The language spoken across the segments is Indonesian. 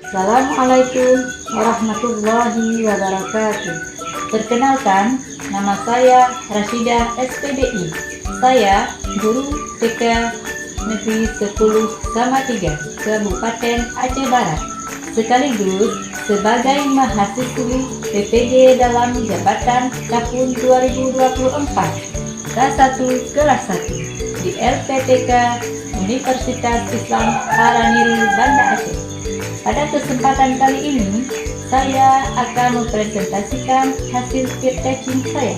Assalamualaikum warahmatullahi wabarakatuh. Perkenalkan, nama saya Rashidah SPDI. Saya guru TK Negeri 10 Samatiga, Kabupaten Aceh Barat, sekaligus sebagai mahasiswi PPG dalam jabatan tahun 2024 kelas 1 di LPTK Universitas Islam Haraniri Banda Aceh. Pada kesempatan kali ini, saya akan mempresentasikan hasil peer teaching saya,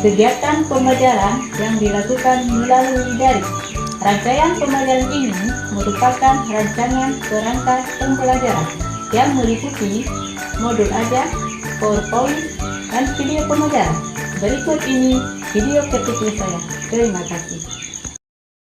kegiatan pembelajaran yang dilakukan melalui daring. Rangkaian pembelajaran ini merupakan rancangan kerangka pembelajaran yang meliputi modul ajar, PowerPoint, dan video pembelajaran. Berikut ini video ketik saya. Terima kasih.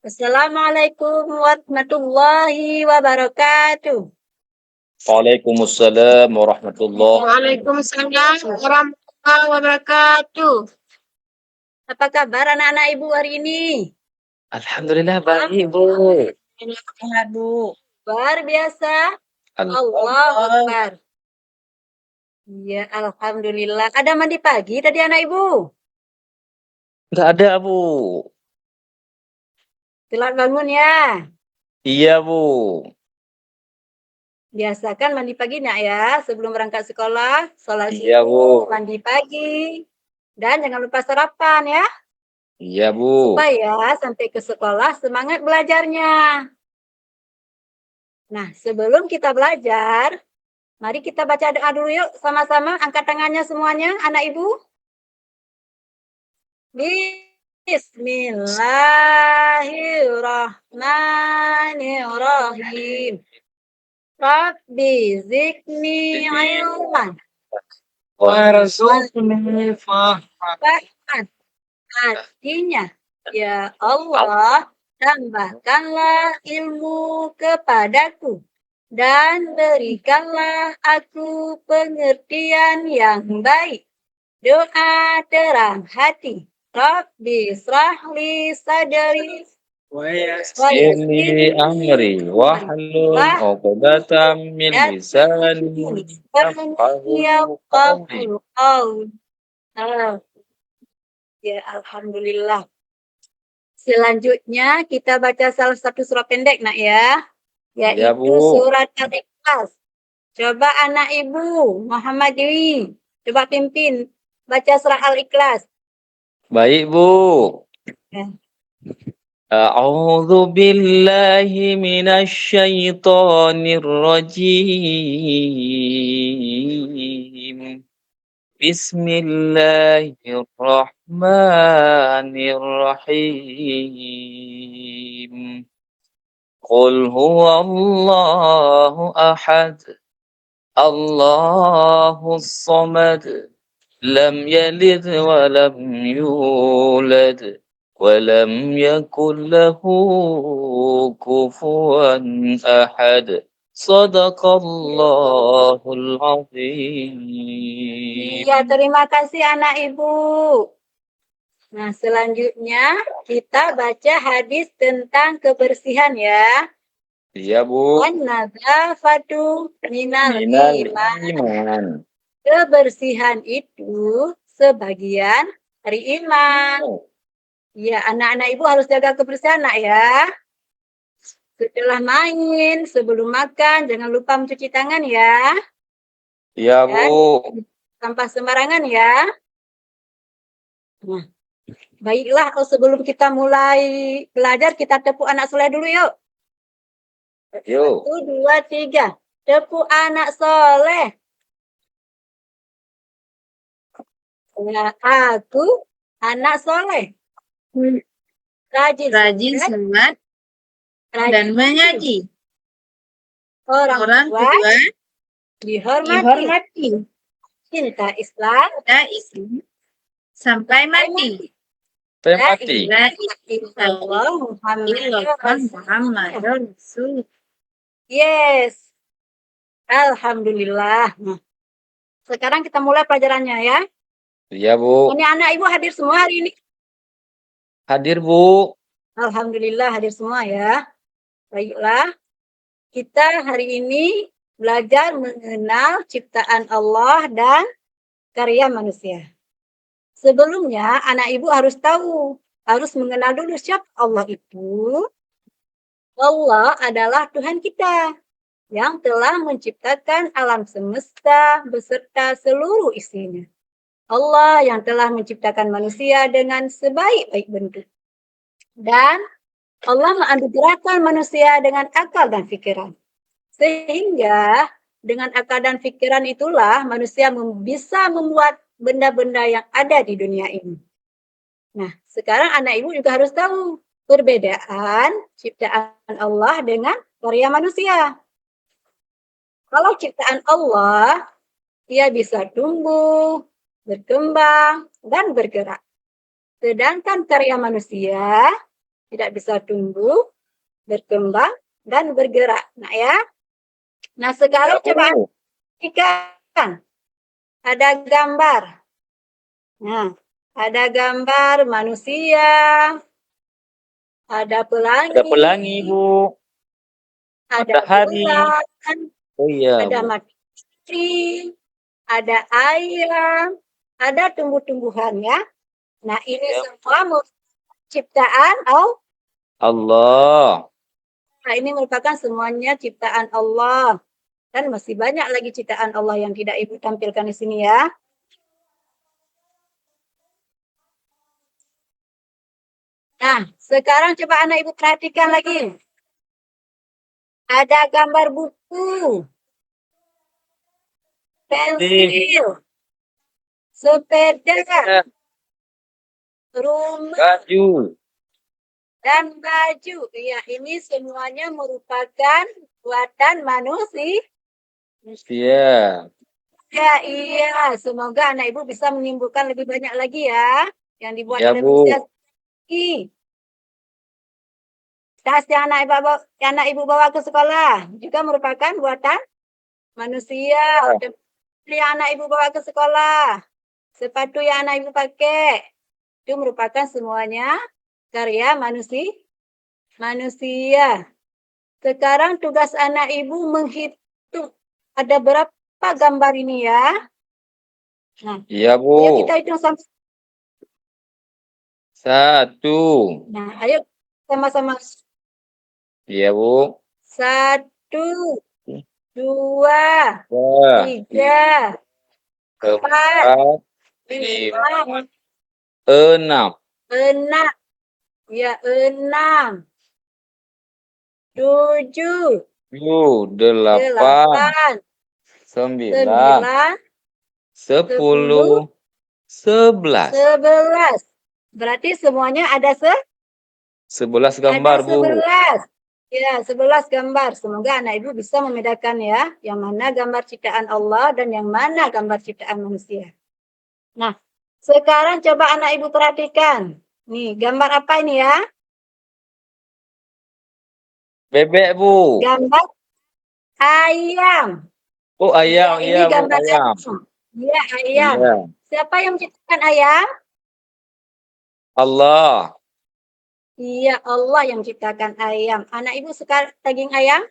Assalamualaikum warahmatullahi wabarakatuh. Waalaikumsalam warahmatullahi Waalaikumsalam warahmatullahi wabarakatuh. Apa kabar anak-anak ibu hari ini? Alhamdulillah baik, Bu. Alhamdulillah, Bu. Luar biasa. Allahu Akbar. Ya, alhamdulillah. Ada mandi pagi tadi anak ibu? Enggak ada, Bu. Telat bangun ya. Iya, Bu. Biasakan mandi pagi nak ya, sebelum berangkat sekolah, sholat Iya, subuh, Bu. mandi pagi. Dan jangan lupa sarapan ya, Iya, Bu. supaya sampai ke sekolah semangat belajarnya. Nah, sebelum kita belajar, mari kita baca doa dulu yuk sama-sama. Angkat tangannya semuanya, anak ibu. Bismillahirrahmanirrahim. Rabbi zidni ilman. Warzuqni Bahkan artinya, ya Allah, tambahkanlah ilmu kepadaku dan berikanlah aku pengertian yang baik. Doa terang hati. Rabbi srahli sadri Ini amri wahlul 'uqdatam min lisani yafqahu qawli. Ya, alhamdulillah. Selanjutnya kita baca salah satu surah pendek nak ya, Ya, yaitu Bu. surat Al-Ikhlas. Coba anak ibu Muhammad Dewi, coba pimpin baca surah Al-Ikhlas. Baik, Bu. Ya. A'udzu billahi minasy syaithanir rajim. Bismillahirrahmanirrahim. Qul huwallahu ahad. Allahus samad. Lam yalid wa lam yulad. ولم يكن له كفوا أحد صدق الله العظيم. Iya, terima kasih anak ibu. Nah, selanjutnya kita baca hadis tentang kebersihan ya. Iya, Bu. An-nadzafatu minal Minal iman. iman. Kebersihan itu sebagian dari iman. Ya, anak-anak ibu harus jaga kebersihan nak ya. Setelah main, sebelum makan, jangan lupa mencuci tangan ya. Iya, Bu. Sampah sembarangan ya. Nah, baiklah, sebelum kita mulai belajar, kita tepuk anak soleh dulu yuk. Yuk. 1, 2, 3. Tepuk anak soleh. Ya, aku anak soleh. Rajin sholat dan mengaji. Orang tua dihormati. Cinta Islam Sampai mati. Mati. La ilaha Muhammadur Rasul. Yes. Alhamdulillah. Nah, sekarang kita mulai pelajarannya ya. Iya, Bu. Ini anak ibu hadir semua hari ini. Hadir, Bu. Alhamdulillah hadir semua ya. Baiklah. Kita hari ini belajar mengenal ciptaan Allah dan karya manusia. Sebelumnya, anak ibu harus tahu, harus mengenal dulu siapa Allah itu. Allah adalah Tuhan kita yang telah menciptakan alam semesta beserta seluruh isinya. Allah yang telah menciptakan manusia dengan sebaik-baik bentuk. Dan Allah menganugerahkan manusia dengan akal dan pikiran. Sehingga dengan akal dan pikiran itulah manusia bisa membuat benda-benda yang ada di dunia ini. Nah, sekarang anak ibu juga harus tahu perbedaan ciptaan Allah dengan karya manusia. Kalau ciptaan Allah, ia bisa tumbuh, berkembang, dan bergerak. Sedangkan karya manusia tidak bisa tumbuh, berkembang, dan bergerak. Nah ya. Nah sekarang coba perhatikan. Ada gambar. Nah, ada gambar manusia. Ada pelangi. Ada pelangi, Bu. Ada Matahari. bulan. Oh iya, Ada Bu. matahari. Ada ayam. Ada tumbuh-tumbuhan ya. Nah ini semua ciptaan Allah. Nah, ini merupakan semuanya ciptaan Allah. Dan masih banyak lagi ciptaan Allah yang tidak Ibu tampilkan di sini ya. Nah, sekarang coba anak Ibu perhatikan lagi. Ada gambar buku, pensil, sepeda, rumah, Baju. dan baju. Ya, ini semuanya merupakan buatan manusia. Iya. Ya, iya. Semoga anak Ibu bisa menyimpulkan lebih banyak lagi ya. Yang dibuat Ya, oleh Bu. manusia. Tas yang anak ibu bawa ke sekolah juga merupakan buatan manusia. Yang anak ibu bawa ke sekolah, sepatu yang anak ibu pakai, itu merupakan semuanya karya manusia. Sekarang tugas anak ibu menghitung ada berapa gambar ini ya. Nah, Iya, Bu. ayo kita hitung sampai. 1. Nah, ayo sama-sama. Iya, Bu. 1, 2, 3, 4, 5, 6. 6. Ya, 6. 7, 8. 9. 10. 11. 11. Berarti semuanya ada 11 gambar, Bu. 11. Ya, 11 gambar. Semoga anak ibu bisa membedakan ya, yang mana gambar ciptaan Allah dan yang mana gambar ciptaan manusia. Nah, sekarang coba anak ibu perhatikan. Nih, gambar apa ini ya? Bebek, Bu. Gambar ayam. Oh, ayam. Ya, Iya, ini Bu, gambar ayam. Iya, ayam. Iya. Siapa yang menciptakan ayam? Allah. Iya, Allah yang menciptakan ayam. Anak ibu suka daging ayam?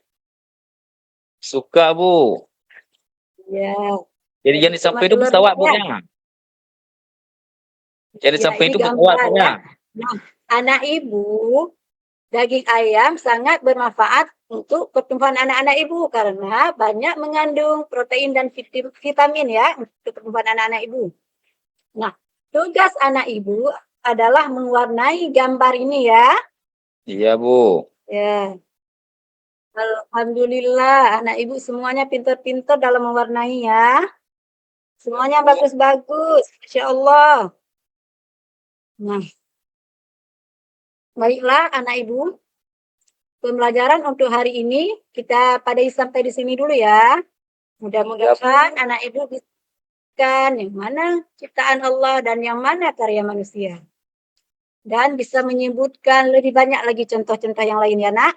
Suka, Bu. Ya. Jadi jangan sampai itu pesawat, Bu, ya. Jadi Ya, sampai ini itu pesawat, gambar Bu, ya. ya. Nah, anak ibu, daging ayam sangat bermanfaat untuk pertumbuhan anak-anak ibu karena banyak mengandung protein dan vitamin ya untuk pertumbuhan anak-anak ibu. Nah, tugas anak ibu adalah mewarnai gambar ini ya. Iya, Bu. Ya. Alhamdulillah, anak ibu semuanya pintar-pintar dalam mewarnai ya. Semuanya bagus-bagus, Masya Allah. Nah, baiklah anak ibu. Pembelajaran untuk hari ini kita sampai di sini dulu ya. Mudah-mudahan anak ibu bisa yang mana ciptaan Allah dan yang mana karya manusia. Dan bisa menyebutkan lebih banyak lagi contoh-contoh yang lain ya nak.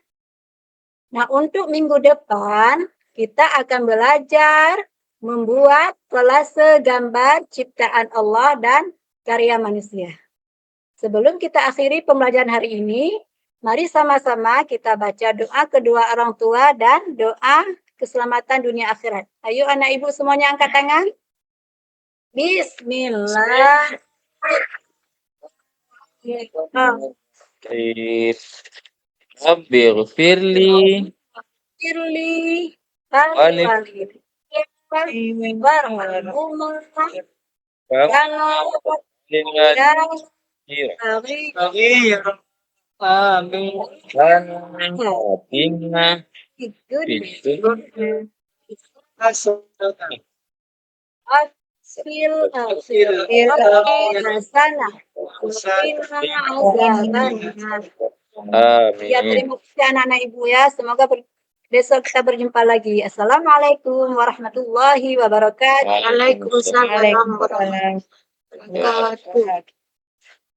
Nah untuk minggu depan kita akan belajar membuat kolase gambar ciptaan Allah dan karya manusia. Sebelum kita akhiri pembelajaran hari ini, mari sama-sama kita baca doa kedua orang tua dan doa keselamatan dunia akhirat. Ayo anak ibu semuanya angkat tangan. Bismillah. Rabbil firli Firli. Alif. Warahmatullahi Bina itu Ya, amin. terima kasih anak-anak ibu ya. Semoga besok kita berjumpa lagi. Assalamualaikum warahmatullahi wabarakatuh. Waalaikumsalam warahmatullahi wabarakatuh.